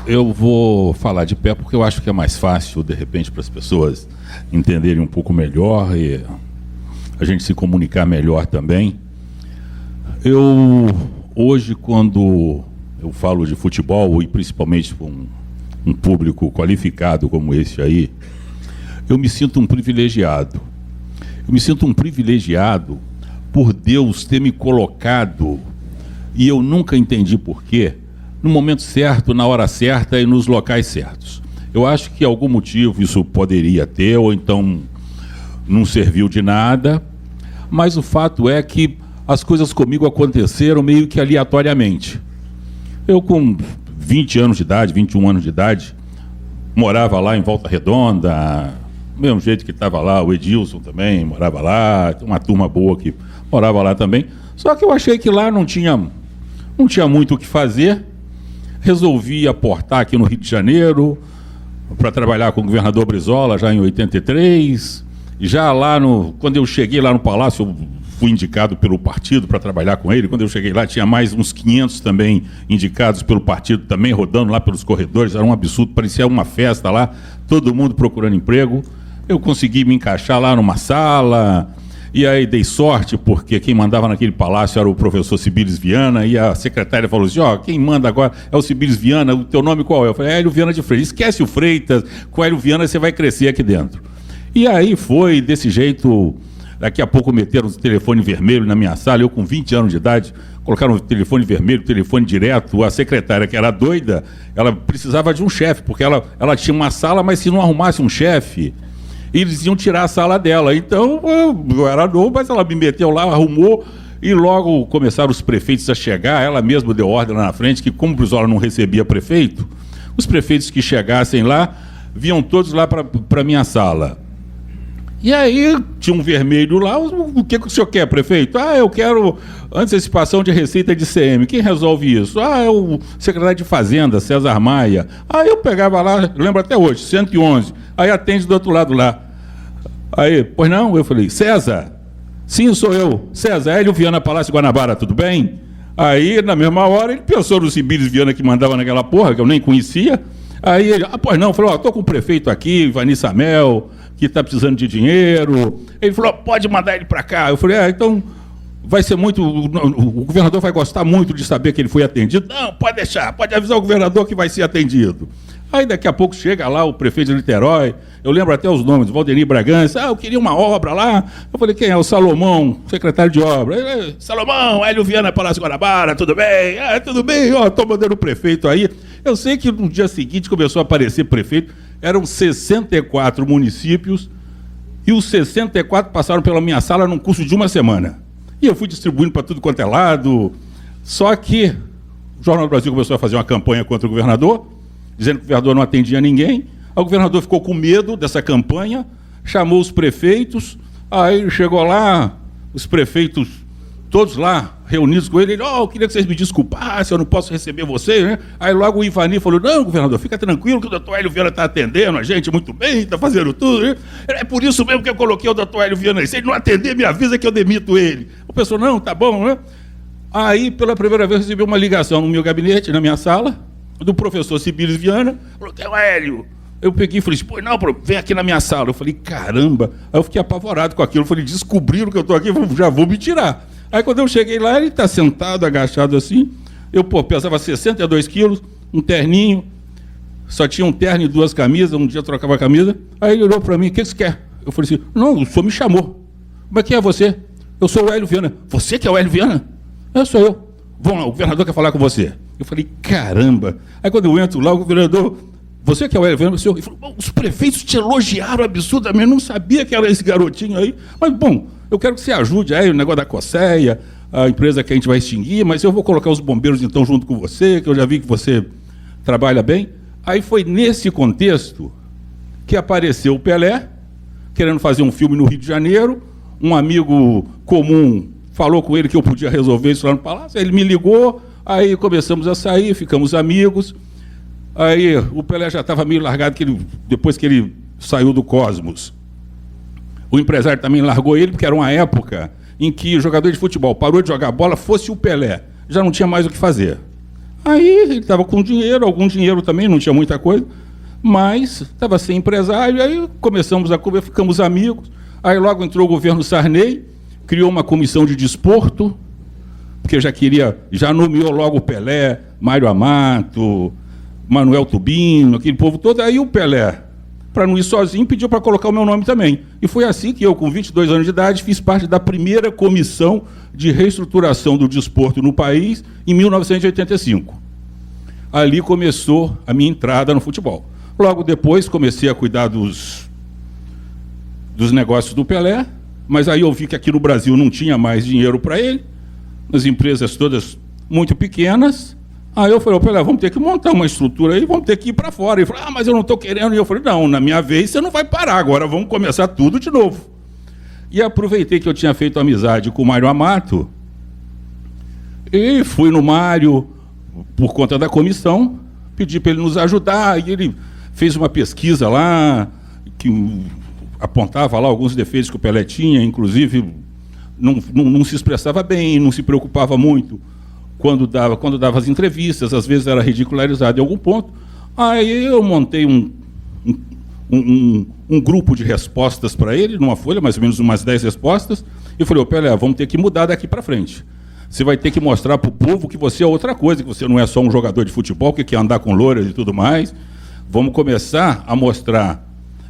Eu vou falar de pé porque eu acho que é mais fácil, de repente, para as pessoas entenderem um pouco melhor e a gente se comunicar melhor também. Hoje, quando eu falo de futebol, e principalmente com um público qualificado como esse aí, eu me sinto um privilegiado. Eu me sinto um privilegiado por Deus ter me colocado, e eu nunca entendi por quê, no momento certo, na hora certa e nos locais certos. Eu acho que algum motivo isso poderia ter, ou então não serviu de nada, mas o fato é que as coisas comigo aconteceram meio que aleatoriamente. Eu, com 20 anos de idade, 21 anos de idade, morava lá em Volta Redonda, do mesmo jeito que estava lá o Edilson também, morava lá, uma turma boa que morava lá também, só que eu achei que lá não tinha muito o que fazer. Resolvi aportar aqui no Rio de Janeiro para trabalhar com o governador Brizola já em 83. Já lá quando eu cheguei lá no Palácio, eu fui indicado pelo partido para trabalhar com ele. Quando eu cheguei lá, tinha mais uns 500 também indicados pelo partido, também rodando lá pelos corredores. Era um absurdo, parecia uma festa lá, todo mundo procurando emprego. Eu consegui me encaixar lá numa sala. E aí dei sorte, porque quem mandava naquele palácio era o professor Cibiles Viana, e a secretária falou assim, quem manda agora é o Cibiles Viana, o teu nome qual é? Eu falei, Hélio Viana de Freitas. Esquece o Freitas, com o Hélio Viana você vai crescer aqui dentro. E aí foi desse jeito, daqui a pouco meteram o telefone vermelho na minha sala, eu com 20 anos de idade, colocaram o telefone vermelho, telefone direto, a secretária, que era doida, ela precisava de um chefe, porque ela tinha uma sala, mas se não arrumasse um chefe, eles iam tirar a sala dela. Então, eu era novo, mas ela me meteu lá, arrumou, e logo começaram os prefeitos a chegar. Ela mesma deu ordem lá na frente, que como o Brizola não recebia prefeito, os prefeitos que chegassem lá, vinham todos lá para a minha sala. E aí, tinha um vermelho lá, o que o senhor quer, prefeito? Eu quero antecipação de receita de ICM. Quem resolve isso? É o secretário de Fazenda, César Maia. Aí eu pegava lá, lembro até hoje, 111. Aí atende do outro lado lá. Aí, pois não? Eu falei, César? Sim, sou eu. César, Hélio Viana, Palácio Guanabara, tudo bem? Aí, na mesma hora, ele pensou no Cibiles Viana que mandava naquela porra, que eu nem conhecia. Aí ele, pois não, falou, estou com o prefeito aqui, Ivani Samel, que está precisando de dinheiro. Ele falou, pode mandar ele para cá. Eu falei, então vai ser muito, o governador vai gostar muito de saber que ele foi atendido. Não, pode deixar, pode avisar o governador que vai ser atendido. Aí daqui a pouco chega lá o prefeito de Niterói, eu lembro até os nomes, Valdemir Bragança, eu queria uma obra lá. Eu falei, quem é? O Salomão, secretário de obra. Ele, Salomão, Hélio Viana, Palácio Guanabara, tudo bem? Tudo bem, estou mandando o prefeito aí. Eu sei que no dia seguinte começou a aparecer prefeito, eram 64 municípios, e os 64 passaram pela minha sala num curso de uma semana. E eu fui distribuindo para tudo quanto é lado. Só que o Jornal do Brasil começou a fazer uma campanha contra o governador, dizendo que o governador não atendia ninguém. Aí o governador ficou com medo dessa campanha, chamou os prefeitos, aí chegou lá, os prefeitos todos lá, reunidos com ele, eu queria que vocês me desculpassem, eu não posso receber vocês, né? Aí logo o Ivani falou, não, governador, fica tranquilo que o doutor Hélio Viana está atendendo a gente muito bem, está fazendo tudo, né? É por isso mesmo que eu coloquei o doutor Hélio Viana aí, se ele não atender, me avisa que eu demito ele. O pessoal, não, tá bom, né? Aí, pela primeira vez, recebi uma ligação no meu gabinete, na minha sala, do professor Cibiles Viana, falou, que é o Hélio. Eu peguei e falei, pô, não, vem aqui na minha sala. Eu falei, caramba. Aí eu fiquei apavorado com aquilo. Eu falei, descobriram que eu estou aqui, já vou me tirar. Aí quando eu cheguei lá, ele está sentado, agachado assim. Eu, pesava 62 quilos, um terninho, só tinha um terno e 2 camisas, um dia eu trocava a camisa. Aí ele olhou para mim, o que você quer? Eu falei assim, não, o senhor me chamou. Mas quem é você? Eu sou o Hélio Viana. Você que é o Hélio Viana? Sou eu. Vamos lá, o governador quer falar com você. Eu falei, caramba. Aí quando eu entro lá, o governador, você que é o Hélio Viana, ele falou, os prefeitos te elogiaram absurdamente, eu não sabia que era esse garotinho aí. Mas, bom, eu quero que você ajude aí o negócio da Cosseia, a empresa que a gente vai extinguir, mas eu vou colocar os bombeiros, então, junto com você, que eu já vi que você trabalha bem. Aí foi nesse contexto que apareceu o Pelé, querendo fazer um filme no Rio de Janeiro, um amigo comum falou com ele que eu podia resolver isso lá no Palácio, ele me ligou, aí começamos a sair, ficamos amigos. Aí o Pelé já estava meio largado, depois que ele saiu do Cosmos. O empresário também largou ele, porque era uma época em que o jogador de futebol parou de jogar bola, fosse o Pelé, já não tinha mais o que fazer. Aí ele estava com dinheiro, algum dinheiro também, não tinha muita coisa, mas estava sem empresário, aí começamos a conversar, ficamos amigos. Aí logo entrou o governo Sarney, criou uma comissão de desporto, porque já nomeou logo o Pelé, Mário Amato, Manuel Tubino, aquele povo todo. Aí o Pelé, para não ir sozinho, pediu para colocar o meu nome também. E foi assim que eu, com 22 anos de idade, fiz parte da primeira comissão de reestruturação do desporto no país, em 1985. Ali começou a minha entrada no futebol. Logo depois, comecei a cuidar dos negócios do Pelé, mas aí eu vi que aqui no Brasil não tinha mais dinheiro para ele, as empresas todas muito pequenas. Aí eu falei, Pelé, vamos ter que montar uma estrutura aí, vamos ter que ir para fora. Ele falou, mas eu não estou querendo. E eu falei, não, na minha vez você não vai parar, agora vamos começar tudo de novo. E aproveitei que eu tinha feito amizade com o Mário Amato e fui no Mário, por conta da comissão, pedi para ele nos ajudar, e ele fez uma pesquisa lá, que apontava lá alguns defeitos que o Pelé tinha, inclusive não se expressava bem, não se preocupava muito quando dava as entrevistas, às vezes era ridicularizado em algum ponto. Aí eu montei um grupo de respostas para ele, numa folha, mais ou menos umas 10 respostas, e falei, Pelé, vamos ter que mudar daqui para frente. Você vai ter que mostrar para o povo que você é outra coisa, que você não é só um jogador de futebol, que quer andar com louras e tudo mais. Vamos começar a mostrar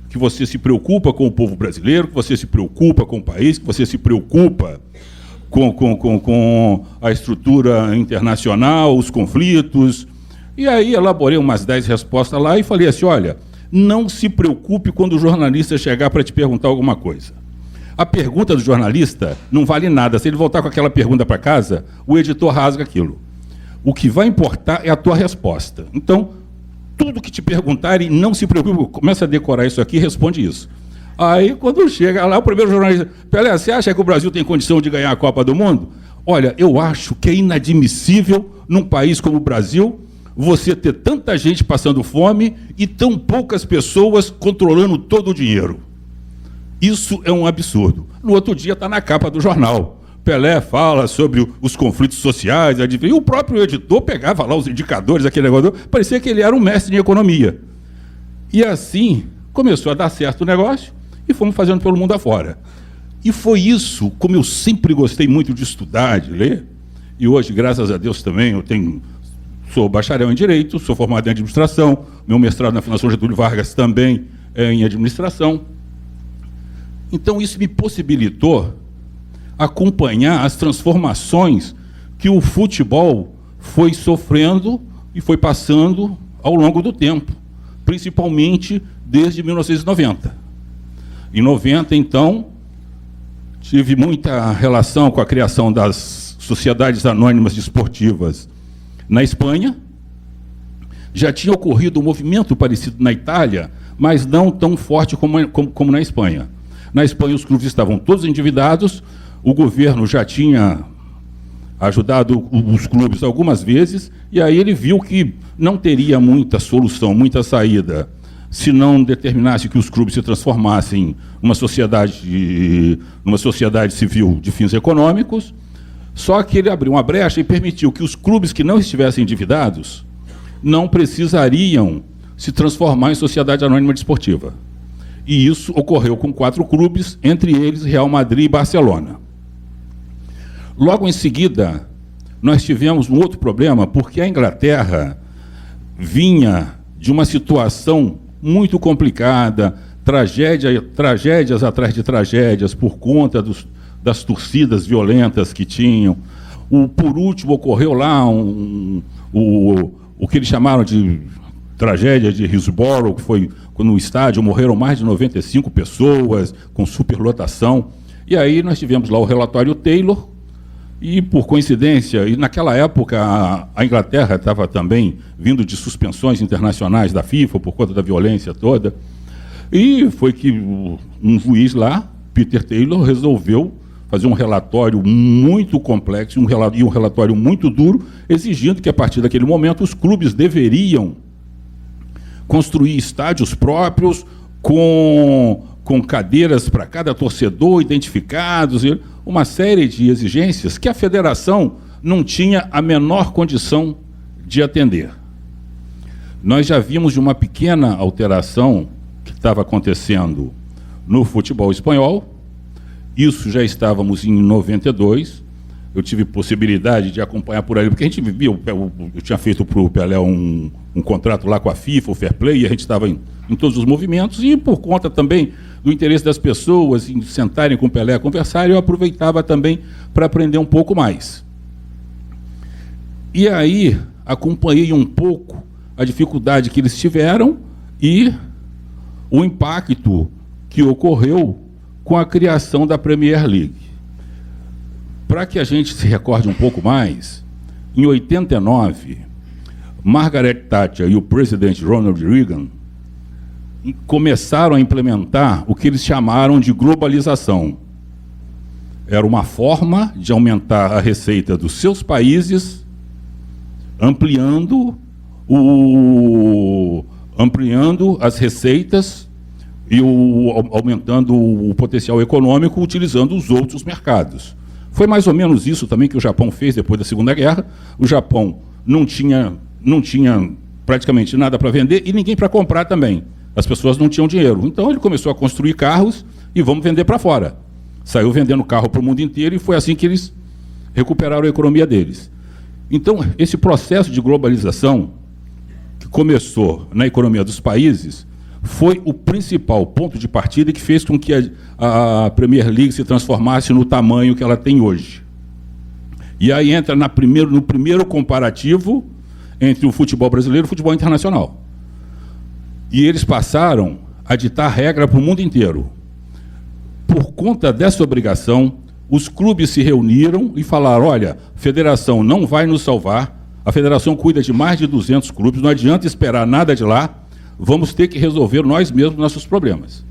que você se preocupa com o povo brasileiro, que você se preocupa com o país, que você se preocupa com a estrutura internacional, os conflitos. E aí elaborei umas 10 respostas lá e falei assim, olha, não se preocupe quando o jornalista chegar para te perguntar alguma coisa. A pergunta do jornalista não vale nada. Se ele voltar com aquela pergunta para casa, o editor rasga aquilo. O que vai importar é a tua resposta. Então, tudo que te perguntarem, não se preocupe, começa a decorar isso aqui e responde isso. Aí, quando chega lá, o primeiro jornalista, Pelé, você acha que o Brasil tem condição de ganhar a Copa do Mundo? Olha, eu acho que é inadmissível, num país como o Brasil, você ter tanta gente passando fome e tão poucas pessoas controlando todo o dinheiro. Isso é um absurdo. No outro dia está na capa do jornal. Pelé fala sobre os conflitos sociais, e o próprio editor pegava lá os indicadores, aquele negócio, parecia que ele era um mestre em economia. E assim começou a dar certo o negócio e fomos fazendo pelo mundo afora. E foi isso, como eu sempre gostei muito de estudar, de ler, e hoje, graças a Deus, também sou bacharel em Direito, sou formado em Administração, meu mestrado na Fundação Getúlio Vargas também é em Administração. Então, isso me possibilitou acompanhar as transformações que o futebol foi sofrendo e foi passando ao longo do tempo, principalmente desde 1990. Em 90, então, tive muita relação com a criação das sociedades anônimas desportivas na Espanha. Já tinha ocorrido um movimento parecido na Itália, mas não tão forte como na Espanha. Na Espanha, os clubes estavam todos endividados, o governo já tinha ajudado os clubes algumas vezes, e aí ele viu que não teria muita solução, muita saída, se não determinasse que os clubes se transformassem numa sociedade civil de fins econômicos. Só que ele abriu uma brecha e permitiu que os clubes que não estivessem endividados não precisariam se transformar em sociedade anônima desportiva. E isso ocorreu com 4 clubes, entre eles Real Madrid e Barcelona. Logo em seguida, nós tivemos um outro problema, porque a Inglaterra vinha de uma situação muito complicada, tragédias atrás de tragédias, por conta das torcidas violentas que tinham. Por último, ocorreu lá o que eles chamaram de tragédia de Hillsborough, que foi quando no estádio morreram mais de 95 pessoas, com superlotação. E aí nós tivemos lá o relatório Taylor, e por coincidência, e naquela época a Inglaterra estava também vindo de suspensões internacionais da FIFA por conta da violência toda, e foi que um juiz lá, Peter Taylor, resolveu fazer um relatório muito complexo e um relatório muito duro, exigindo que a partir daquele momento os clubes deveriam construir estádios próprios com cadeiras para cada torcedor identificados, uma série de exigências que a federação não tinha a menor condição de atender. Nós já vimos de uma pequena alteração que estava acontecendo no futebol espanhol. Isso já estávamos em 92. Eu tive possibilidade de acompanhar por ali, porque a gente vivia, eu tinha feito para o Pelé um contrato lá com a FIFA, o Fair Play, e a gente estava em todos os movimentos, e por conta também do interesse das pessoas em sentarem com o Pelé a conversar, eu aproveitava também para aprender um pouco mais. E aí acompanhei um pouco a dificuldade que eles tiveram e o impacto que ocorreu com a criação da Premier League. Para que a gente se recorde um pouco mais, em 89, Margaret Thatcher e o presidente Ronald Reagan começaram a implementar o que eles chamaram de globalização. Era uma forma de aumentar a receita dos seus países, ampliando as receitas e aumentando o potencial econômico, utilizando os outros mercados. Foi mais ou menos isso também que o Japão fez depois da Segunda Guerra. O Japão não tinha praticamente nada para vender e ninguém para comprar também. As pessoas não tinham dinheiro. Então ele começou a construir carros e vamos vender para fora. Saiu vendendo carro para o mundo inteiro e foi assim que eles recuperaram a economia deles. Então, esse processo de globalização, que começou na economia dos países, foi o principal ponto de partida que fez com que a Premier League se transformasse no tamanho que ela tem hoje. E aí entra no primeiro comparativo entre o futebol brasileiro e o futebol internacional. E eles passaram a ditar regra para o mundo inteiro. Por conta dessa obrigação, os clubes se reuniram e falaram, olha, a federação não vai nos salvar, a federação cuida de mais de 200 clubes, não adianta esperar nada de lá, vamos ter que resolver nós mesmos nossos problemas.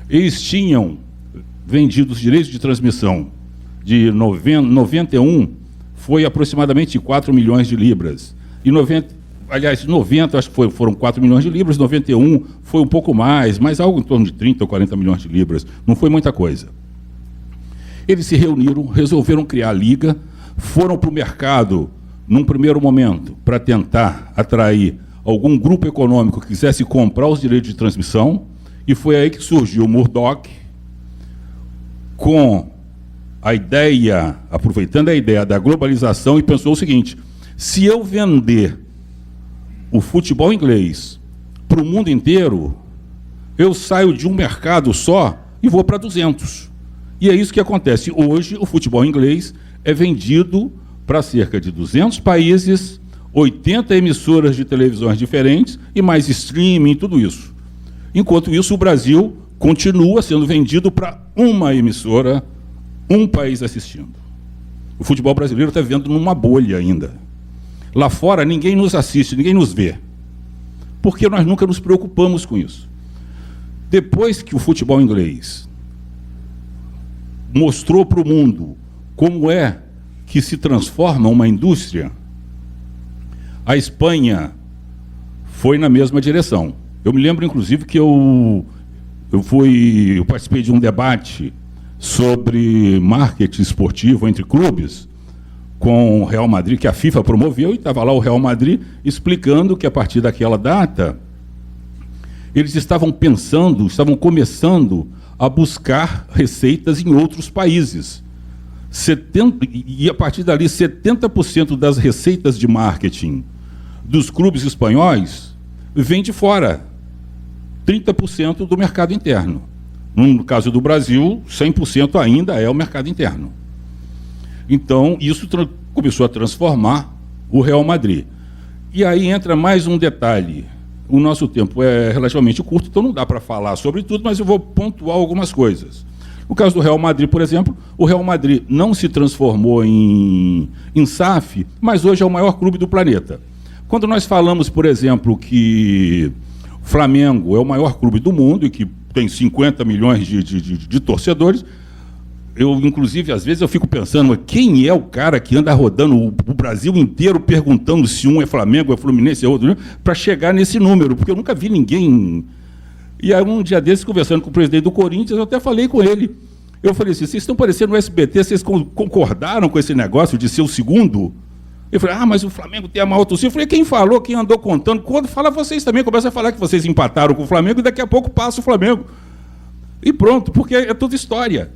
Eles tinham vendido os direitos de transmissão de 91, foi aproximadamente 4 milhões de libras. E 90, acho que foram 4 milhões de libras, 91 foi um pouco mais, mas algo em torno de 30 ou 40 milhões de libras, não foi muita coisa. Eles se reuniram, resolveram criar a liga, foram para o mercado, num primeiro momento, para tentar atrair algum grupo econômico que quisesse comprar os direitos de transmissão, e foi aí que surgiu o Murdoch, com a ideia, aproveitando a ideia da globalização, e pensou o seguinte, se eu vender o futebol inglês para o mundo inteiro, eu saio de um mercado só e vou para 200. E é isso que acontece. Hoje, o futebol inglês é vendido para cerca de 200 países, 80 emissoras de televisões diferentes e mais streaming, tudo isso. Enquanto isso, o Brasil continua sendo vendido para uma emissora, um país assistindo. O futebol brasileiro está vivendo numa bolha ainda. Lá fora, ninguém nos assiste, ninguém nos vê. Porque nós nunca nos preocupamos com isso. Depois que o futebol inglês mostrou para o mundo como é que se transforma uma indústria, a Espanha foi na mesma direção. Eu me lembro, inclusive, que eu participei de um debate sobre marketing esportivo entre clubes com o Real Madrid, que a FIFA promoveu, e estava lá o Real Madrid explicando que a partir daquela data eles estavam começando a buscar receitas em outros países. E a partir dali, 70% das receitas de marketing dos clubes espanhóis vem de fora, 30% do mercado interno. No caso do Brasil, 100% ainda é o mercado interno. Então, isso começou a transformar o Real Madrid. E aí entra mais um detalhe. O nosso tempo é relativamente curto, então não dá para falar sobre tudo, mas eu vou pontuar algumas coisas. No caso do Real Madrid, por exemplo, o Real Madrid não se transformou em SAF, mas hoje é o maior clube do planeta. Quando nós falamos, por exemplo, que o Flamengo é o maior clube do mundo e que tem 50 milhões de torcedores, eu, inclusive, às vezes eu fico pensando, quem é o cara que anda rodando o Brasil inteiro perguntando se um é Flamengo, é Fluminense, é outro, para chegar nesse número, porque eu nunca vi ninguém. E aí, um dia desses, conversando com o presidente do Corinthians, eu até falei com ele. Eu falei assim, vocês estão parecendo no SBT, vocês concordaram com esse negócio de ser o segundo? Eu falei, mas o Flamengo tem a maior torcida. Eu falei, quem falou, quem andou contando? Quando fala vocês também, começa a falar que vocês empataram com o Flamengo e daqui a pouco passa o Flamengo. E pronto, porque é tudo história.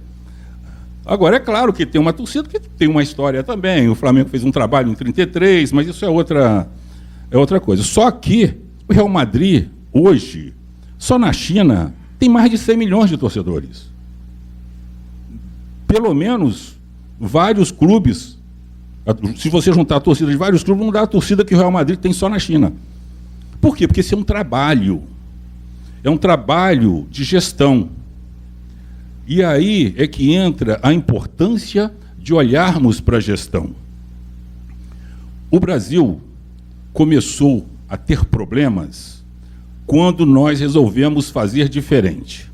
Agora, é claro que tem uma torcida que tem uma história também. O Flamengo fez um trabalho em 33, mas isso é outra coisa. Só que o Real Madrid, hoje, só na China, tem mais de 100 milhões de torcedores. Pelo menos vários clubes, se você juntar a torcida de vários clubes, não dá a torcida que o Real Madrid tem só na China. Por quê? Porque isso é um trabalho de gestão. E aí é que entra a importância de olharmos para a gestão. O Brasil começou a ter problemas quando nós resolvemos fazer diferente.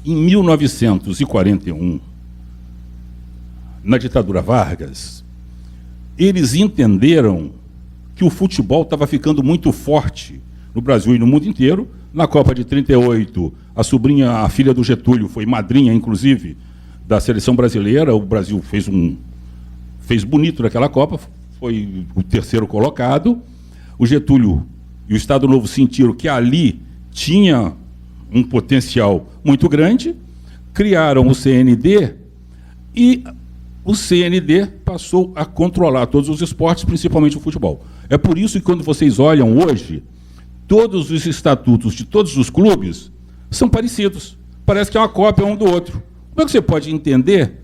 Em 1941, na ditadura Vargas, eles entenderam que o futebol estava ficando muito forte no Brasil e no mundo inteiro. Na Copa de 38, a filha do Getúlio, foi madrinha, inclusive, da seleção brasileira. O Brasil fez bonito naquela Copa, foi o terceiro colocado. O Getúlio e o Estado Novo sentiram que ali tinha um potencial muito grande, criaram o CND e o CND passou a controlar todos os esportes, principalmente o futebol. É por isso que quando vocês olham hoje, todos os estatutos de todos os clubes são parecidos. Parece que é uma cópia um do outro. Como é que você pode entender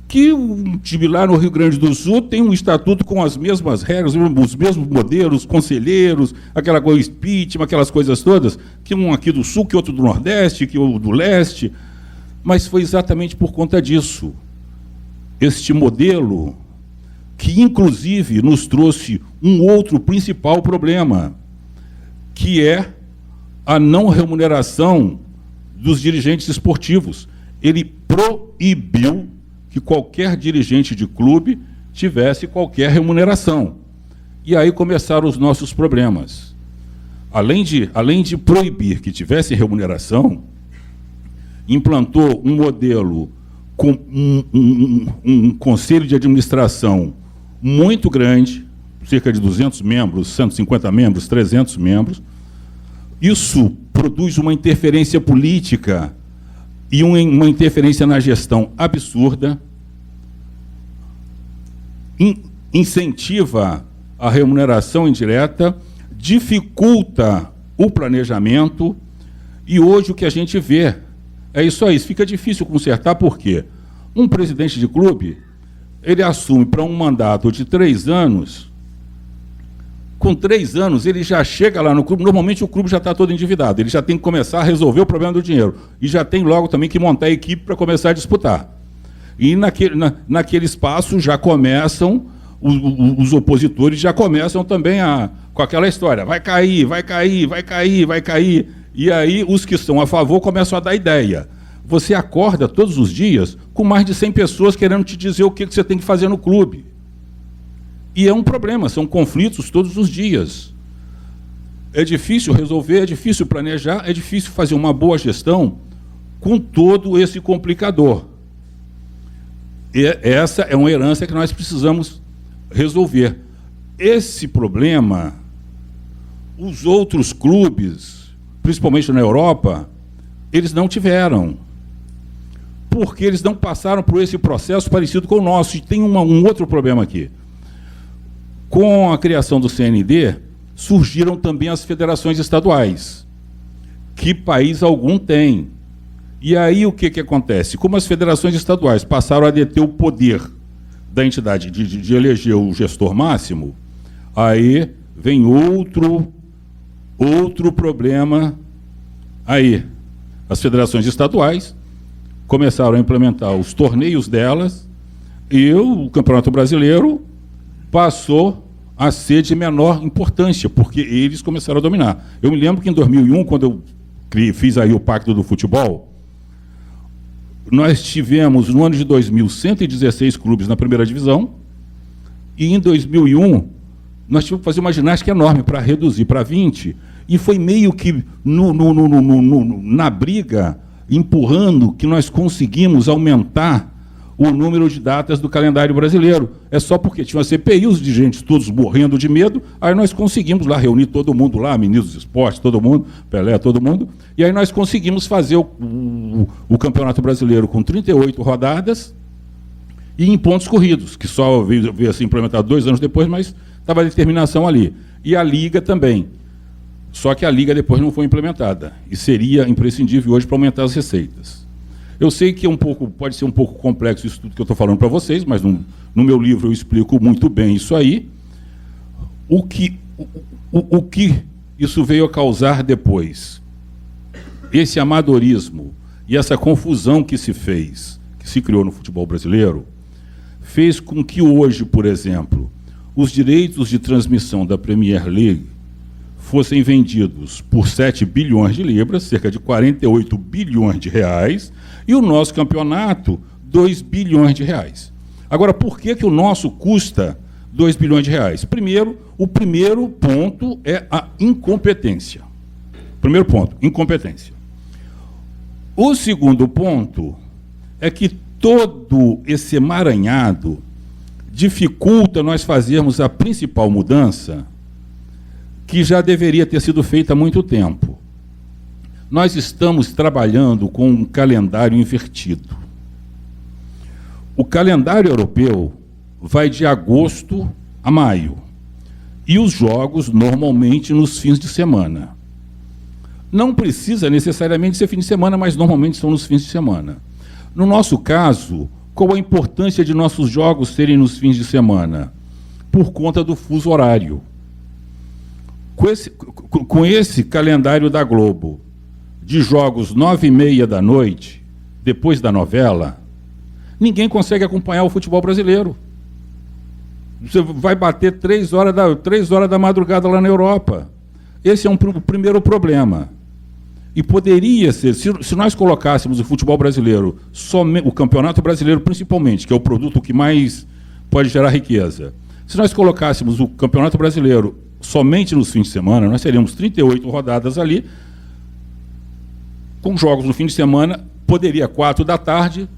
que o time lá no Rio Grande do Sul tem um estatuto com as mesmas regras, os mesmos modelos, conselheiros, aquela coisa impeachment, aquelas coisas todas, que um aqui do Sul, que outro do Nordeste, que outro do Leste. Mas foi exatamente por conta disso. Este modelo que, inclusive, nos trouxe um outro principal problema, que é a não remuneração dos dirigentes esportivos. Ele proibiu que qualquer dirigente de clube tivesse qualquer remuneração. E aí começaram os nossos problemas. Além de proibir que tivesse remuneração, implantou um modelo com um conselho de administração muito grande, cerca de 200 membros, 150 membros, 300 membros. Isso produz uma interferência política e uma interferência na gestão absurda, incentiva a remuneração indireta, dificulta o planejamento, e hoje o que a gente vê é isso aí. Fica difícil consertar, porque um presidente de clube, ele assume para um mandato de 3 anos, com 3 anos ele já chega lá no clube, normalmente o clube já está todo endividado, ele já tem que começar a resolver o problema do dinheiro, e já tem logo também que montar a equipe para começar a disputar. E naquele espaço já começam, os opositores já começam também com aquela história, vai cair, vai cair, vai cair, vai cair, e aí os que estão a favor começam a dar ideia. Você acorda todos os dias com mais de 100 pessoas querendo te dizer o que você tem que fazer no clube. E é um problema, são conflitos todos os dias. É difícil resolver, é difícil planejar, é difícil fazer uma boa gestão com todo esse complicador. E essa é uma herança que nós precisamos resolver. Esse problema, os outros clubes, principalmente na Europa, eles não tiveram. Porque eles não passaram por esse processo parecido com o nosso. E tem um outro problema aqui. Com a criação do CND, surgiram também as federações estaduais, que país algum tem. E aí o que acontece? Como as federações estaduais passaram a deter o poder da entidade de eleger o gestor máximo, aí vem outro problema aí. As federações estaduais começaram a implementar os torneios delas e o Campeonato Brasileiro passou a ser de menor importância, porque eles começaram a dominar. Eu me lembro que em 2001, quando eu fiz aí o Pacto do Futebol, nós tivemos, no ano de 2000, 116 clubes na primeira divisão, e em 2001, nós tivemos que fazer uma ginástica enorme para reduzir para 20, e foi meio que na briga, empurrando, que nós conseguimos aumentar o número de datas do calendário brasileiro. É só porque tinha uma CPI, os dirigentes todos morrendo de medo, aí nós conseguimos lá reunir todo mundo lá, ministros de esporte, todo mundo, Pelé, todo mundo, e aí nós conseguimos fazer o Campeonato Brasileiro com 38 rodadas e em pontos corridos, que só veio a ser implementado 2 anos depois, mas estava a determinação ali. E a Liga também. Só que a Liga depois não foi implementada, e seria imprescindível hoje para aumentar as receitas. Eu sei que pode ser um pouco complexo isso tudo que eu estou falando para vocês, mas no meu livro eu explico muito bem isso aí. O que isso veio a causar depois? Esse amadorismo e essa confusão que se criou no futebol brasileiro, fez com que hoje, por exemplo, os direitos de transmissão da Premier League fossem vendidos por 7 bilhões de libras, cerca de 48 bilhões de reais, e o nosso campeonato, 2 bilhões de reais. Agora, por que o nosso custa 2 bilhões de reais? Primeiro, o primeiro ponto é a incompetência. Primeiro ponto, incompetência. O segundo ponto é que todo esse emaranhado dificulta nós fazermos a principal mudança que já deveria ter sido feita há muito tempo. Nós estamos trabalhando com um calendário invertido. O calendário europeu vai de agosto a maio. E os jogos, normalmente, nos fins de semana. Não precisa necessariamente ser fim de semana, mas normalmente são nos fins de semana. No nosso caso, qual a importância de nossos jogos serem nos fins de semana? Por conta do fuso horário. Com esse calendário da Globo, de jogos 9h30 da noite, depois da novela, ninguém consegue acompanhar o futebol brasileiro. Você vai bater 3 horas da madrugada lá na Europa. Esse é um primeiro problema. E poderia ser, se nós colocássemos o futebol brasileiro, o campeonato brasileiro principalmente, que é o produto que mais pode gerar riqueza, se nós colocássemos o campeonato brasileiro somente nos fins de semana, nós teríamos 38 rodadas ali, com jogos no fim de semana, poderia 4 da tarde,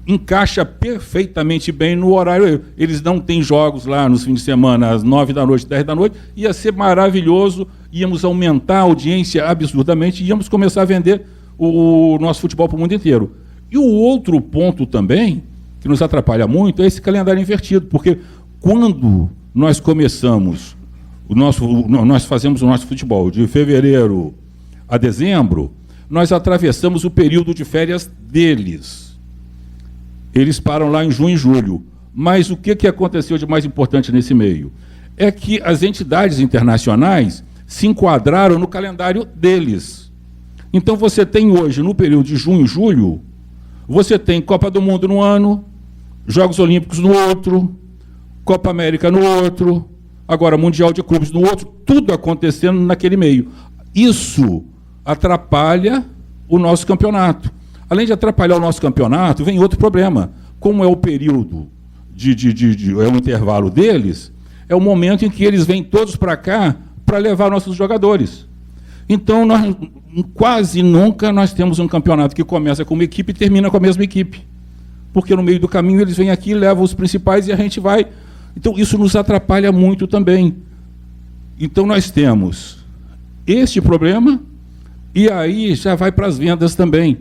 encaixa perfeitamente bem no horário. Eles não têm jogos lá nos fins de semana, às 9 da noite, 10 da noite, ia ser maravilhoso, íamos aumentar a audiência absurdamente, íamos começar a vender o nosso futebol para o mundo inteiro. E o outro ponto também, que nos atrapalha muito, é esse calendário invertido, porque quando nós começamos, nós fazemos o nosso futebol de fevereiro a dezembro, nós atravessamos o período de férias deles. Eles param lá em junho e julho. Mas o que aconteceu de mais importante nesse meio? É que as entidades internacionais se enquadraram no calendário deles. Então você tem hoje, no período de junho e julho, você tem Copa do Mundo no ano, Jogos Olímpicos no outro, Copa América no outro, agora Mundial de Clubes no outro, tudo acontecendo naquele meio. Isso atrapalha o nosso campeonato. Além de atrapalhar o nosso campeonato, vem outro problema. Como é o período, é o intervalo deles, é o momento em que eles vêm todos para cá para levar nossos jogadores. Então, quase nunca nós temos um campeonato que começa com uma equipe e termina com a mesma equipe. Porque no meio do caminho eles vêm aqui, levam os principais e a gente vai. Então, isso nos atrapalha muito também. Então, nós temos este problema e aí já vai para as vendas também.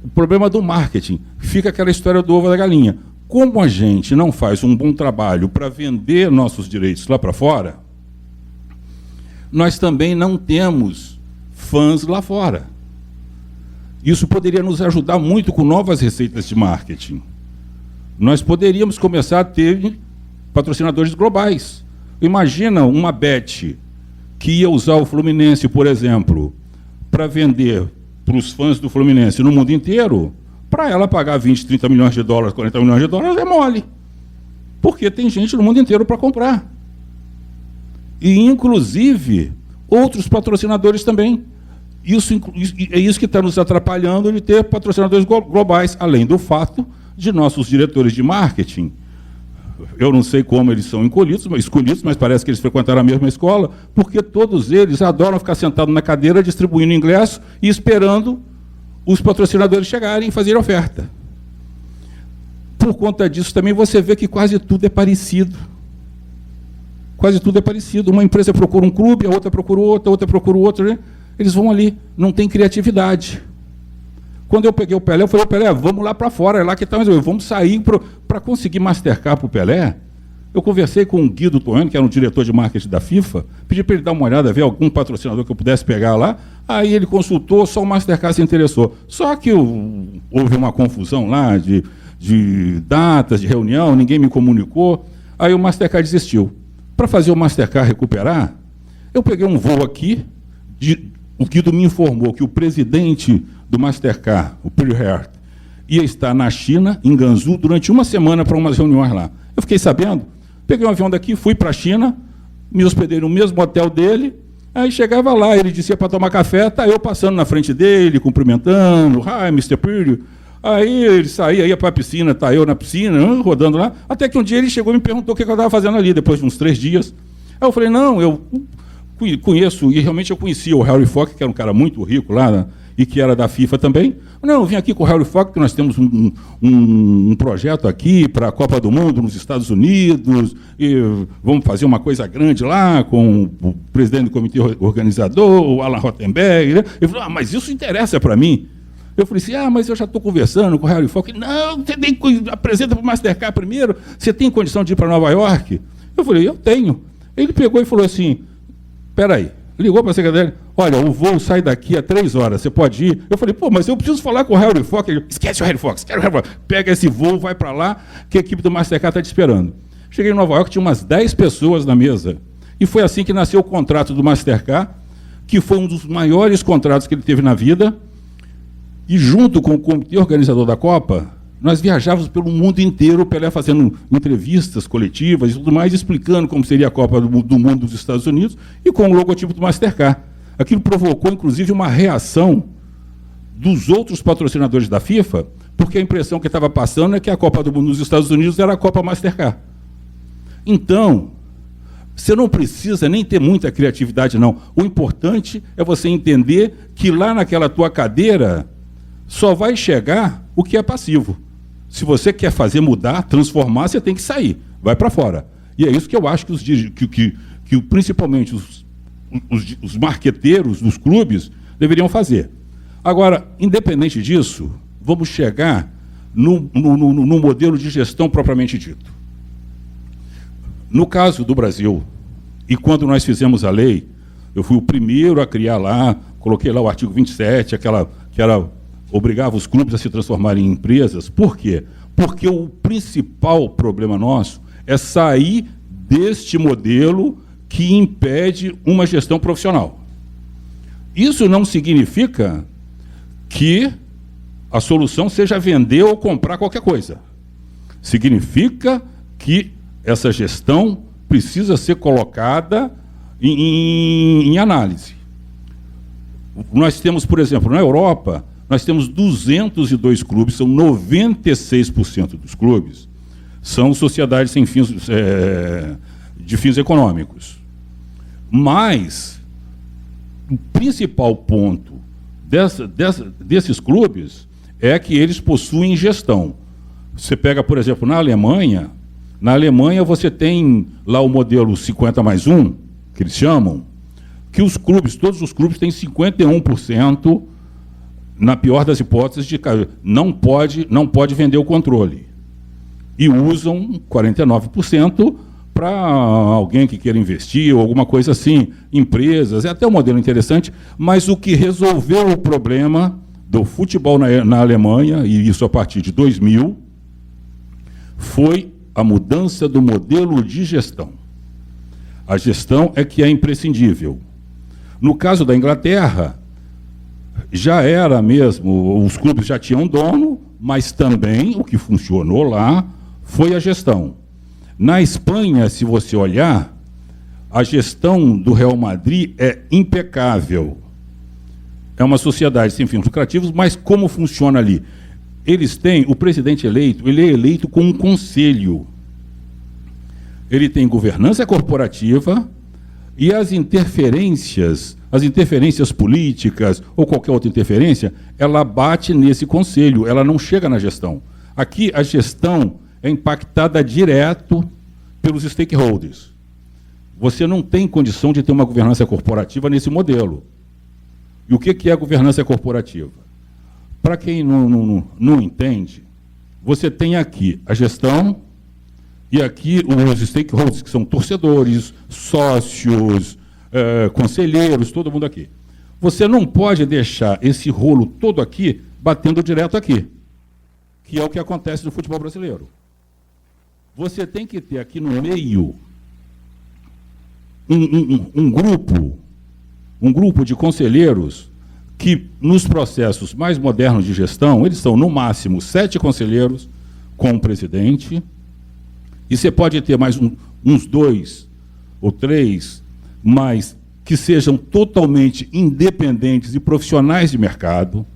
O problema do marketing. Fica aquela história do ovo da galinha. Como a gente não faz um bom trabalho para vender nossos direitos lá para fora, nós também não temos fãs lá fora. Isso poderia nos ajudar muito com novas receitas de marketing. Nós poderíamos começar a ter patrocinadores globais. Imagina uma Bet que ia usar o Fluminense, por exemplo, para vender para os fãs do Fluminense no mundo inteiro, para ela pagar 20, 30 milhões de dólares, 40 milhões de dólares, é mole. Porque tem gente no mundo inteiro para comprar. E, inclusive, outros patrocinadores também. É isso que está nos atrapalhando de ter patrocinadores globais, além do fato de nossos diretores de marketing, eu não sei como eles são escolhidos, mas parece que eles frequentaram a mesma escola, porque todos eles adoram ficar sentados na cadeira, distribuindo ingresso e esperando os patrocinadores chegarem e fazerem oferta. por conta disso também você vê que quase tudo é parecido. Quase tudo é parecido. Uma empresa procura um clube, a outra procura outra, a outra procura outro, né? Eles vão ali, não tem criatividade. Quando eu peguei o Pelé, eu falei, Pelé, vamos lá para fora, é lá que está, vamos sair para conseguir Mastercard para o Pelé. Eu conversei com o Guido Toano, que era um diretor de marketing da FIFA, pedi para ele dar uma olhada, ver algum patrocinador que eu pudesse pegar lá, aí ele consultou, só o Mastercard se interessou. Só que houve uma confusão lá de datas, de reunião, ninguém me comunicou, aí o Mastercard desistiu. Para fazer o Mastercard recuperar, eu peguei um voo aqui, o Guido me informou que o presidente do Mastercard, o Peter Hart, ia estar na China, em Gansu, durante uma semana para umas reuniões lá. Eu fiquei sabendo, peguei um avião daqui, fui para a China, me hospedei no mesmo hotel dele, aí chegava lá, ele dizia para tomar café, tá eu passando na frente dele, cumprimentando, hi, Mr. Peter. Aí ele saía, ia para a piscina, tá eu na piscina, rodando lá, até que um dia ele chegou e me perguntou o que eu estava fazendo ali, depois de uns 3 dias. Aí eu falei, não, eu conheço, e realmente eu conhecia o Harry Fox, que era um cara muito rico lá, né, e que era da FIFA também. Não, eu vim aqui com o Harry Fox, que nós temos um projeto aqui para a Copa do Mundo nos Estados Unidos, e vamos fazer uma coisa grande lá com o presidente do comitê organizador, o Alan Rottenberg. Né? Ele falou, mas isso interessa para mim. Eu falei assim, mas eu já estou conversando com o Harry Fox. Não, você tem que apresenta para o Mastercard primeiro, você tem condição de ir para Nova York? Eu falei, eu tenho. Ele pegou e falou assim, espera aí, ligou para a secretária, olha, o voo sai daqui a 3 horas, você pode ir? Eu falei, mas eu preciso falar com o Harry Fox. Ele, esquece o Harry Fox, pega esse voo, vai para lá, que a equipe do Mastercard está te esperando. Cheguei em Nova York, tinha umas 10 pessoas na mesa. E foi assim que nasceu o contrato do Mastercard, que foi um dos maiores contratos que ele teve na vida. E junto com o comitê organizador da Copa, nós viajávamos pelo mundo inteiro, o Pelé fazendo entrevistas coletivas e tudo mais, explicando como seria a Copa do Mundo dos Estados Unidos e com o logotipo do Mastercard. Aquilo provocou, inclusive, uma reação dos outros patrocinadores da FIFA, porque a impressão que estava passando é que a Copa do Mundo dos Estados Unidos era a Copa Mastercard. Então, você não precisa nem ter muita criatividade, não. O importante é você entender que lá naquela tua cadeira só vai chegar o que é passivo. Se você quer fazer mudar, transformar, você tem que sair, vai para fora. E é isso que eu acho que principalmente os marqueteiros dos clubes deveriam fazer. Agora, independente disso, vamos chegar no modelo de gestão propriamente dito. No caso do Brasil, e quando nós fizemos a lei, eu fui o primeiro a criar lá, coloquei lá o artigo 27, que obrigava os clubes a se transformarem em empresas. Por quê? Porque o principal problema nosso é sair deste modelo que impede uma gestão profissional. Isso não significa que a solução seja vender ou comprar qualquer coisa. Significa que essa gestão precisa ser colocada em análise. Nós temos, por exemplo, na Europa, nós temos 202 clubes, são 96% dos clubes, são sociedades sem fins, de fins econômicos. Mas o principal ponto desses clubes é que eles possuem gestão. Você pega, por exemplo, na Alemanha você tem lá o modelo 50+1, que eles chamam, que todos os clubes têm 51%, na pior das hipóteses, não pode vender o controle. E usam 49% para alguém que queira investir ou alguma coisa assim, empresas, é até um modelo interessante, mas o que resolveu o problema do futebol na Alemanha, e isso a partir de 2000, foi a mudança do modelo de gestão. A gestão é que é imprescindível. No caso da Inglaterra, já era mesmo, os clubes já tinham dono, mas também o que funcionou lá foi a gestão. Na Espanha, se você olhar, a gestão do Real Madrid é impecável. É uma sociedade sem fins lucrativos, mas como funciona ali? Eles têm, o presidente eleito, ele é eleito com um conselho. Ele tem governança corporativa e as interferências políticas ou qualquer outra interferência, ela bate nesse conselho, ela não chega na gestão. Aqui a gestão é impactada direto pelos stakeholders. Você não tem condição de ter uma governança corporativa nesse modelo. E o que é a governança corporativa? Para quem não entende, você tem aqui a gestão e aqui os stakeholders, que são torcedores, sócios, conselheiros, todo mundo aqui. Você não pode deixar esse rolo todo aqui batendo direto aqui, que é o que acontece no futebol brasileiro. Você tem que ter aqui no meio um grupo de conselheiros que, nos processos mais modernos de gestão, eles são, no máximo, 7 conselheiros com o presidente, e você pode ter mais uns 2 ou 3, mas que sejam totalmente independentes e profissionais de mercado.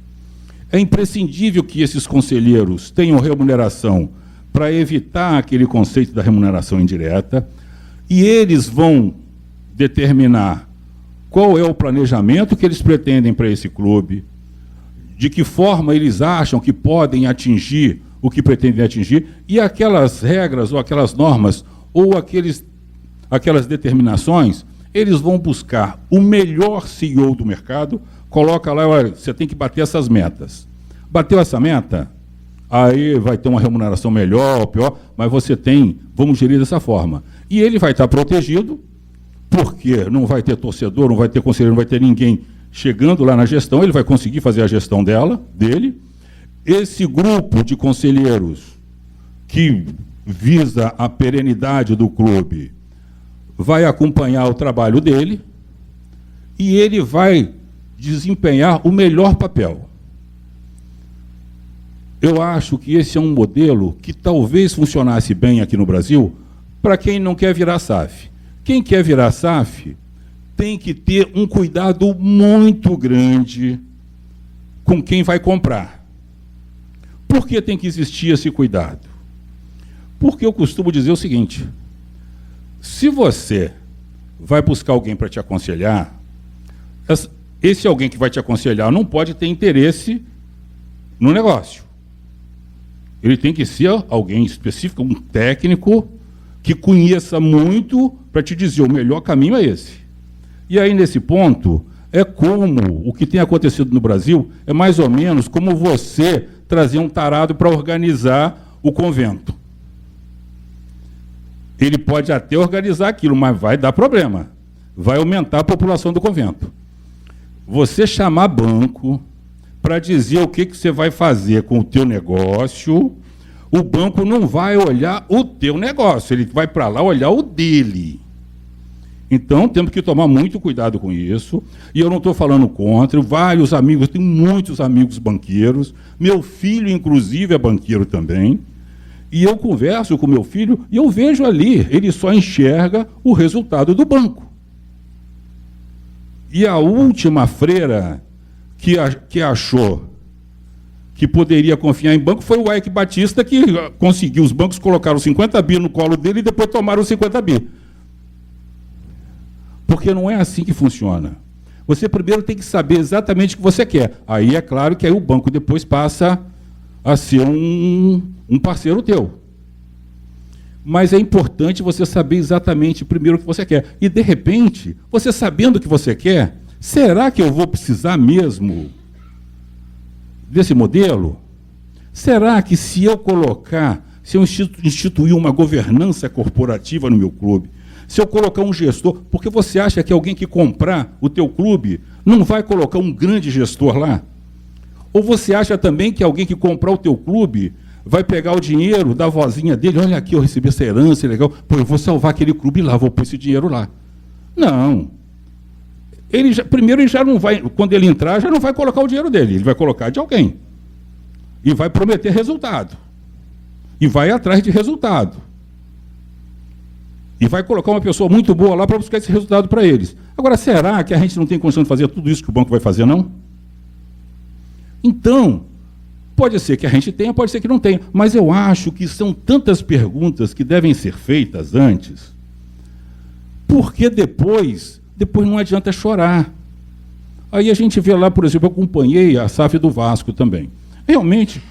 É imprescindível que esses conselheiros tenham remuneração para evitar aquele conceito da remuneração indireta, e eles vão determinar qual é o planejamento que eles pretendem para esse clube, de que forma eles acham que podem atingir o que pretendem atingir, e aquelas regras ou aquelas normas ou aquelas determinações, eles vão buscar o melhor CEO do mercado, coloca lá, olha, você tem que bater essas metas. Bateu essa meta, aí vai ter uma remuneração melhor ou pior, mas vamos gerir dessa forma. E ele vai estar protegido, porque não vai ter torcedor, não vai ter conselheiro, não vai ter ninguém chegando lá na gestão, ele vai conseguir fazer a gestão dele. Esse grupo de conselheiros que visa a perenidade do clube vai acompanhar o trabalho dele e ele vai desempenhar o melhor papel. Eu acho que esse é um modelo que talvez funcionasse bem aqui no Brasil para quem não quer virar SAF. Quem quer virar SAF tem que ter um cuidado muito grande com quem vai comprar. Por que tem que existir esse cuidado? Porque eu costumo dizer o seguinte: se você vai buscar alguém para te aconselhar, esse alguém que vai te aconselhar não pode ter interesse no negócio. Ele tem que ser alguém específico, um técnico, que conheça muito para te dizer o melhor caminho é esse. E aí, nesse ponto, é como o que tem acontecido no Brasil, é mais ou menos como você trazer um tarado para organizar o convento. Ele pode até organizar aquilo, mas vai dar problema. Vai aumentar a população do convento. Você chamar banco para dizer o que você vai fazer com o teu negócio, o banco não vai olhar o teu negócio, ele vai para lá olhar o dele. Então, temos que tomar muito cuidado com isso, e eu não estou falando contra, vários amigos, tenho muitos amigos banqueiros, meu filho, inclusive, é banqueiro também, e eu converso com meu filho e eu vejo ali, ele só enxerga o resultado do banco. E a última freira que achou que poderia confiar em banco foi o Eike Batista, que conseguiu, os bancos colocaram 50 bi no colo dele e depois tomaram 50 bi. Porque não é assim que funciona. Você primeiro tem que saber exatamente o que você quer. Aí é claro que aí o banco depois passa a ser um parceiro teu. Mas é importante você saber exatamente primeiro o que você quer. E, de repente, você sabendo o que você quer, será que eu vou precisar mesmo desse modelo? Será que se eu instituir uma governança corporativa no meu clube, se eu colocar um gestor, porque você acha que alguém que comprar o teu clube não vai colocar um grande gestor lá? Ou você acha também que alguém que comprar o teu clube vai pegar o dinheiro da vozinha dele, olha aqui, eu recebi essa herança, legal, pô, eu vou salvar aquele clube lá, vou pôr esse dinheiro lá. Não. Primeiro ele já não vai, quando ele entrar, já não vai colocar o dinheiro dele, ele vai colocar de alguém. E vai prometer resultado. E vai atrás de resultado. E vai colocar uma pessoa muito boa lá para buscar esse resultado para eles. Agora, será que a gente não tem condição de fazer tudo isso que o banco vai fazer, não? Então, pode ser que a gente tenha, pode ser que não tenha, mas eu acho que são tantas perguntas que devem ser feitas antes, porque depois não adianta chorar. Aí a gente vê lá, por exemplo, eu acompanhei a SAF do Vasco também. Realmente,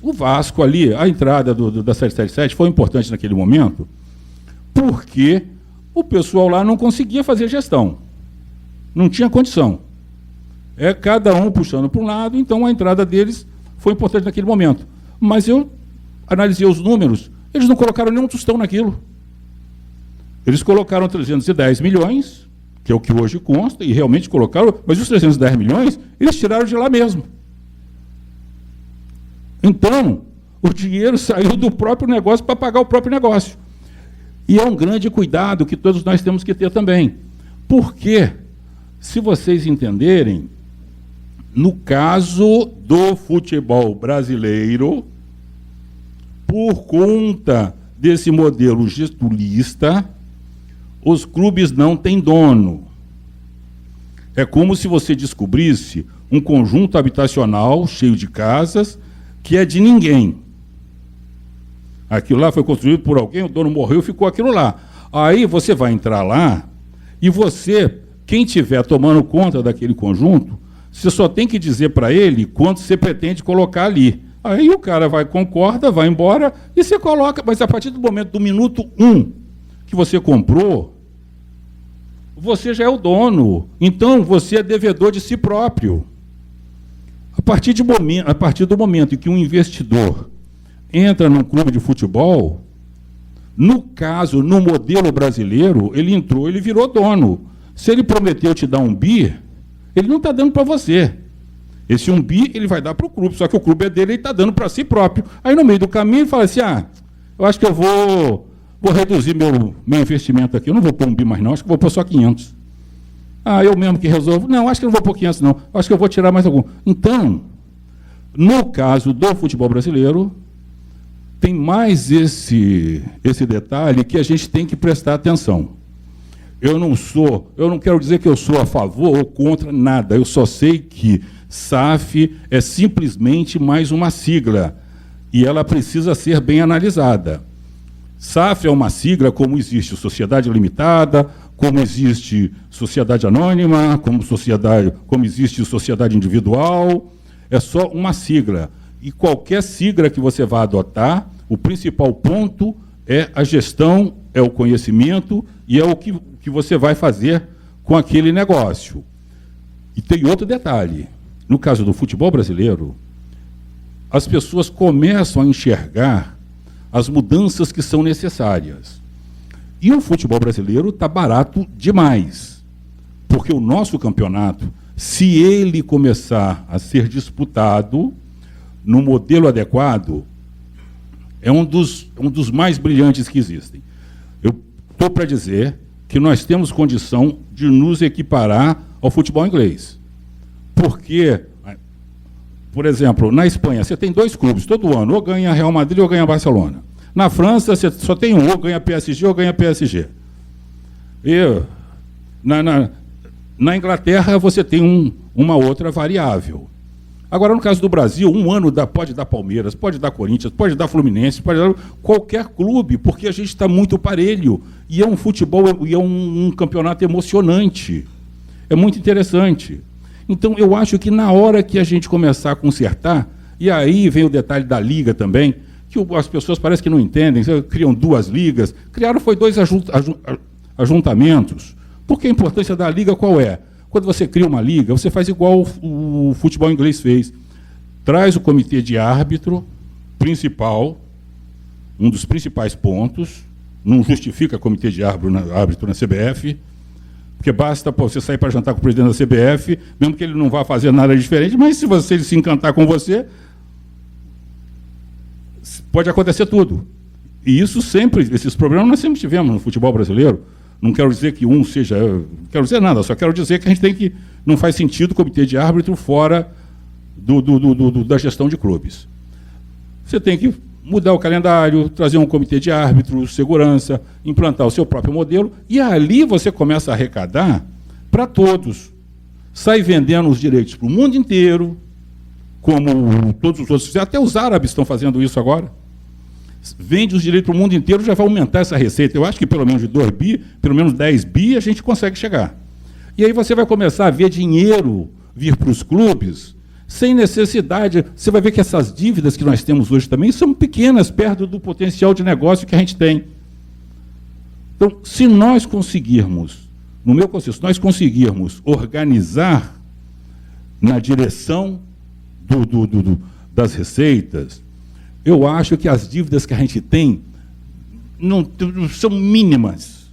O Vasco ali, a entrada da 777 foi importante naquele momento, porque o pessoal lá não conseguia fazer gestão. Não tinha condição. Cada um puxando para um lado, então a entrada deles foi importante naquele momento. Mas eu analisei os números, eles não colocaram nenhum tostão naquilo. Eles colocaram 310 milhões, que é o que hoje consta, e realmente colocaram, mas os 310 milhões, eles tiraram de lá mesmo. Então, o dinheiro saiu do próprio negócio para pagar o próprio negócio. E é um grande cuidado que todos nós temos que ter também. Porque, se vocês entenderem, no caso do futebol brasileiro, por conta desse modelo getulista, os clubes não têm dono. É como se você descobrisse um conjunto habitacional cheio de casas que é de ninguém. Aquilo lá foi construído por alguém, o dono morreu, ficou aquilo lá. Aí você vai entrar lá e você, quem estiver tomando conta daquele conjunto, você só tem que dizer para ele quanto você pretende colocar ali. Aí o cara concorda, vai embora e você coloca. Mas a partir do momento do minuto 1 que você comprou, você já é o dono. Então você é devedor de si próprio. A partir do momento em que um investidor entra num clube de futebol, no caso, no modelo brasileiro, ele entrou, ele virou dono. Se ele prometeu te dar 1 bi, ele não está dando para você. Esse 1 bi ele vai dar para o clube, só que o clube é dele, ele está dando para si próprio. Aí no meio do caminho ele fala assim, eu acho que eu vou reduzir meu investimento aqui, eu não vou pôr 1 bi mais não, acho que vou pôr só 500. Eu mesmo que resolvo. Não, acho que não vou pôr 500 não, acho que eu vou tirar mais algum. Então, no caso do futebol brasileiro, tem mais esse detalhe que a gente tem que prestar atenção. Eu não quero dizer que eu sou a favor ou contra nada, eu só sei que SAF é simplesmente mais uma sigla, e ela precisa ser bem analisada. SAF é uma sigla como existe sociedade limitada, como existe sociedade anônima, como existe sociedade individual, é só uma sigla. E qualquer sigla que você vá adotar, o principal ponto é a gestão, é o conhecimento e é o que você vai fazer com aquele negócio. E tem outro detalhe. No caso do futebol brasileiro, as pessoas começam a enxergar as mudanças que são necessárias. E o futebol brasileiro está barato demais. Porque o nosso campeonato, se ele começar a ser disputado no modelo adequado, é um dos mais brilhantes que existem. Eu estou para dizer que nós temos condição de nos equiparar ao futebol inglês. Porque, por exemplo, na Espanha, você tem 2 clubes todo ano, ou ganha Real Madrid ou ganha Barcelona. Na França, você só tem um, ou ganha PSG ou ganha PSG. E na Inglaterra, você tem uma outra variável. Agora, no caso do Brasil, um ano pode dar Palmeiras, pode dar Corinthians, pode dar Fluminense, pode dar qualquer clube, porque a gente está muito parelho. E é um futebol, e é um campeonato emocionante. É muito interessante. Então, eu acho que na hora que a gente começar a consertar, e aí vem o detalhe da liga também, que as pessoas parecem que não entendem, criam 2 ligas, criaram 2 ajuntamentos. Porque a importância da liga qual é? Quando você cria uma liga, você faz igual o futebol inglês fez. Traz o comitê de árbitro principal, um dos principais pontos, não justifica comitê de árbitro na CBF, porque basta você sair para jantar com o presidente da CBF, mesmo que ele não vá fazer nada diferente, mas se ele se encantar com você, pode acontecer tudo. E isso sempre, esses problemas nós sempre tivemos no futebol brasileiro. Não quero dizer que não quero dizer nada, só quero dizer que a gente não faz sentido o comitê de árbitro fora da gestão de clubes. Você tem que mudar o calendário, trazer um comitê de árbitros, segurança, implantar o seu próprio modelo, e ali você começa a arrecadar para todos. Sai vendendo os direitos para o mundo inteiro, como todos os outros, até os árabes estão fazendo isso agora. Vende os direitos para o mundo inteiro, já vai aumentar essa receita. Eu acho que pelo menos de 2 bi, pelo menos 10 bi, a gente consegue chegar. E aí você vai começar a ver dinheiro vir para os clubes sem necessidade. Você vai ver que essas dívidas que nós temos hoje também são pequenas, perto do potencial de negócio que a gente tem. Então, se nós conseguirmos, no meu conceito, se nós conseguirmos organizar na direção das receitas, eu acho que as dívidas que a gente tem não são mínimas.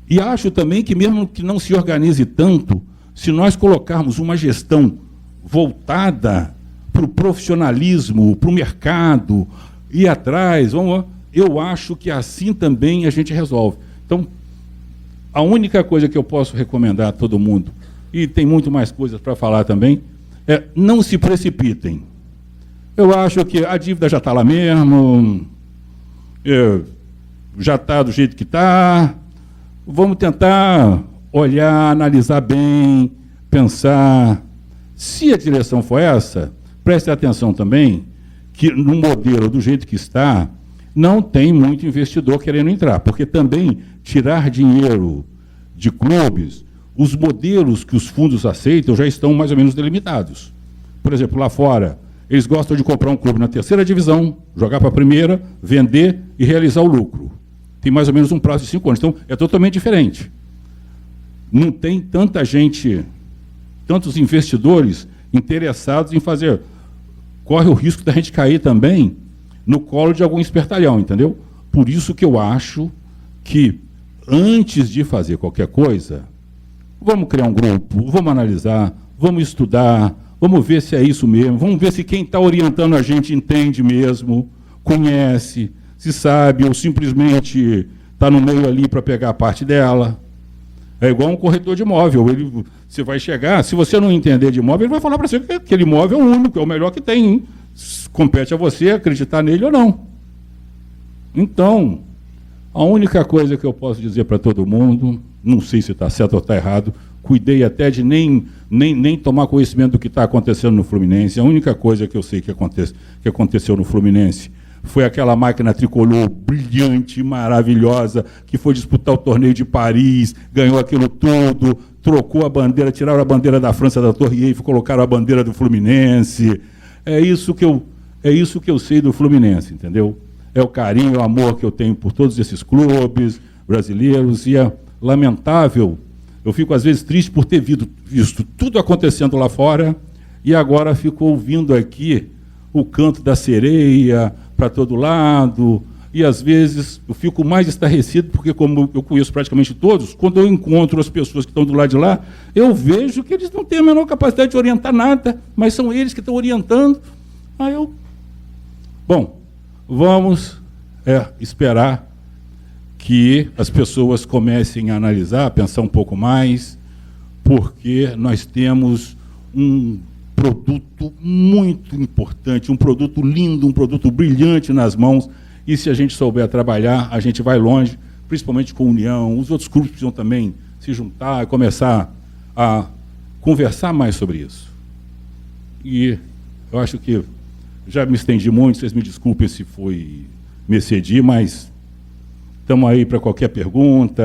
E acho também que, mesmo que não se organize tanto, se nós colocarmos uma gestão voltada para o profissionalismo, para o mercado, ir atrás, eu acho que assim também a gente resolve. Então, a única coisa que eu posso recomendar a todo mundo, e tem muito mais coisas para falar também, é não se precipitem. Eu acho que a dívida já está lá mesmo, já está do jeito que está. Vamos tentar olhar, analisar bem, pensar. Se a direção for essa, preste atenção também que no modelo do jeito que está, não tem muito investidor querendo entrar, porque também tirar dinheiro de clubes, os modelos que os fundos aceitam já estão mais ou menos delimitados. Por exemplo, lá fora, eles gostam de comprar um clube na terceira divisão, jogar para a primeira, vender e realizar o lucro. Tem mais ou menos um prazo de 5 anos. Então, é totalmente diferente. Não tem tanta gente, tantos investidores interessados em fazer. Corre o risco da gente cair também no colo de algum espertalhão, entendeu? Por isso que eu acho que, antes de fazer qualquer coisa, vamos criar um grupo, vamos analisar, vamos estudar, vamos ver se é isso mesmo, vamos ver se quem está orientando a gente entende mesmo, conhece, se sabe, ou simplesmente está no meio ali para pegar a parte dela. É igual um corretor de imóvel. Você vai chegar, se você não entender de imóvel, ele vai falar para você que aquele imóvel é o único, é o melhor que tem. Hein? Compete a você acreditar nele ou não. Então, a única coisa que eu posso dizer para todo mundo, não sei se está certo ou está errado, cuidei até de nem tomar conhecimento do que está acontecendo no Fluminense. A única coisa que eu sei que aconteceu no Fluminense foi aquela máquina tricolor brilhante, maravilhosa, que foi disputar o torneio de Paris, ganhou aquilo tudo, trocou a bandeira, tiraram a bandeira da França da Torre Eiffel, colocaram a bandeira do Fluminense. É isso que eu sei do Fluminense, entendeu? É o carinho, o amor que eu tenho por todos esses clubes brasileiros, e é lamentável, eu fico às vezes triste por ter visto tudo acontecendo lá fora, e agora fico ouvindo aqui o canto da sereia para todo lado, e às vezes eu fico mais estarrecido, porque como eu conheço praticamente todos, quando eu encontro as pessoas que estão do lado de lá, eu vejo que eles não têm a menor capacidade de orientar nada, mas são eles que estão orientando. Bom, vamos esperar que as pessoas comecem a analisar, a pensar um pouco mais, porque nós temos um produto muito importante, um produto lindo, um produto brilhante nas mãos, e se a gente souber trabalhar, a gente vai longe, principalmente com a União. Os outros clubes precisam também se juntar e começar a conversar mais sobre isso. E eu acho que já me estendi muito, vocês me desculpem se me excedi, mas estamos aí para qualquer pergunta.